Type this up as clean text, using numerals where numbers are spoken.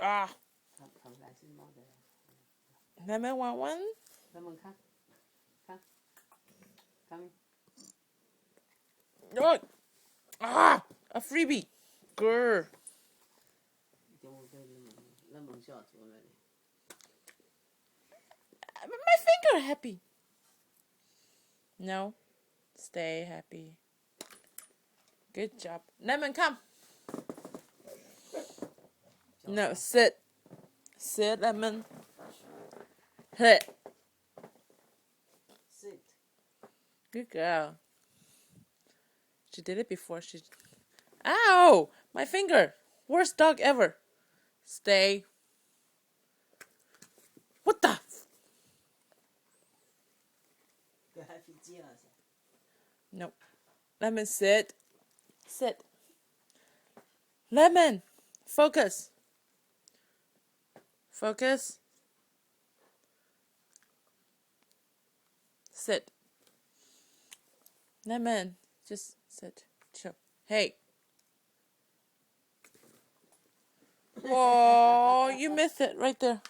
Ah. 頭大先摸到。Lemon want one? Lemon, come. Come. Come. Oh. Ah, a freebie. Grr. Lemon shot 咁樣。My finger happy. No. Stay happy. Good job. Lemon, come. No, sit. Sit, Lemon. Hit. Sit. Good girl. She did it before. Ow! My finger. Worst dog ever. Stay. What the? 佢喺飛機啦先。No. Lemon, sit. Sit. Lemon, focus. Focus. Sit. Lemon, just sit. Chill. Hey. Oh, you missed it right there.